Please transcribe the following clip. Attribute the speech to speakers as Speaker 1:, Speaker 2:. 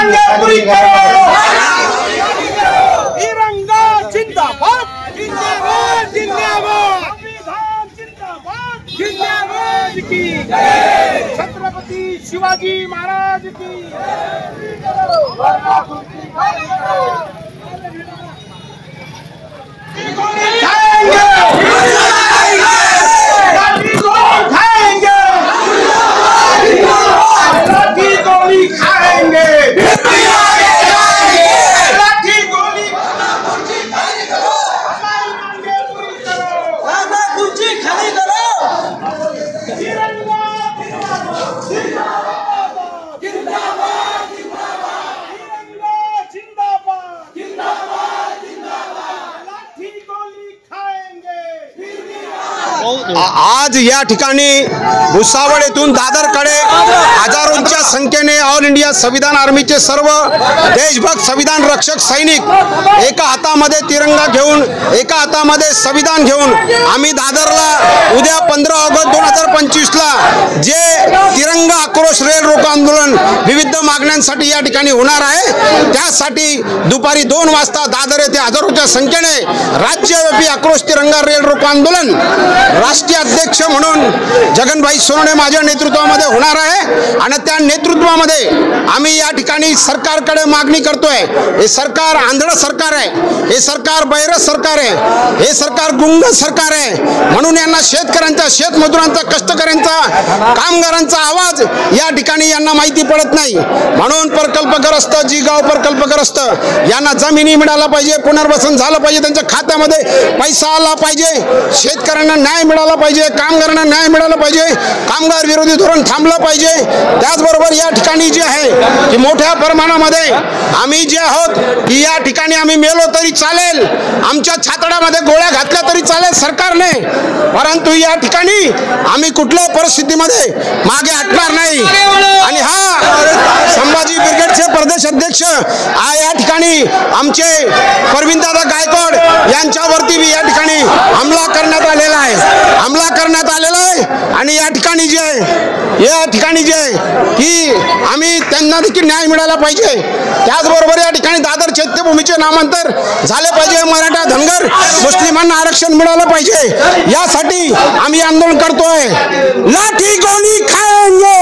Speaker 1: मांगे पूरी करो। तिरंगा जिंदाबाद जिंदाबाद जिंदाबाद, संविधान जिंदाबाद जिंदाबाद की जय, छत्रपति शिवाजी महाराज की
Speaker 2: आज या ठिकाणी भुसावळ येथून दादरकडे हजारोंच्या संख्येने ऑल इंडिया संविधान आर्मीचे सर्व देशभक्त संविधान रक्षक सैनिक एका हातामध्ये तिरंगा घेऊन एका हातामध्ये संविधान घेऊन आम्ही दादरला उद्या 15 ऑगस्ट 2025ला जे तिरंगा आक्रोश रेल रोको आंदोलन विविध मागण्यांसाठी या ठिकाणी होणार आहे, त्यासाठी दुपारी 2 वाजता दादर येथे हजारोच्या संख्येने राज्यव्यापी आक्रोश तिरंगा रेल रोको आंदोलन राष्ट्रीय अध्यक्ष म्हणून जगनभाई सोनवणे माझ्या नेतृत्वामध्ये होणार आहे। आणि त्या नेतृत्वामध्ये आम्ही या ठिकाणी सरकारकडे मागणी करतोय। हे सरकार आंधळ सरकार आहे, हे सरकार बैर सरकार आहे, हे सरकार गुंग सरकार आहे। म्हणून यांना शेतकऱ्यांचा, शेतमजुरांचा, कष्टकऱ्यांचा, कामगारांचा आवाज या ठिकाणी यांना माहिती पडत नाही। म्हणून प्रकल्पग्रस्त जी गाव प्रकल्पग्रस्त यांना जमिनी मिळाला पाहिजे, पुनर्वसन झालं पाहिजे, त्यांच्या खात्यामध्ये पैसा आला पाहिजे, शेतकऱ्यांना न्याय मिळाला पाहिजे, कामगारांना न्याय मिळाला पाहिजे, कामगार विरोधी धोरण थांबलं पाहिजे। त्याचबरोबर या ठिकाणी जे आहे की मोठ्या प्रमाणामध्ये आम्ही जे आहोत की या ठिकाणी आम्ही मेलो तरी चालेल, आमच्या छातडामध्ये गोळ्या घातल्या तरी चालेल सरकारने, परंतु या ठिकाणी आम्ही कुठल्याही परिस्थितीमध्ये मागे हटणार नाही। आणि हा संभाजी ब्रिगेडचे प्रदेश अध्यक्ष या ठिकाणी आमचे परवीनदादा गायकवाड यांच्यावरती भी या ठिकाणी हमला करण्यात आलेला आहे, आणि या ठिकाणी जे आहे की आम्ही त्यांना देखील न्याय मिळाला पाहिजे। त्याचबरोबर या ठिकाणी दादर चैत्यभूमीचे नामांतर झाले पाहिजे, मराठा धनगर मुस्लिमांना आरक्षण मिळालं पाहिजे, यासाठी आम्ही आंदोलन करतोय। लाठी गोली खाएंगे।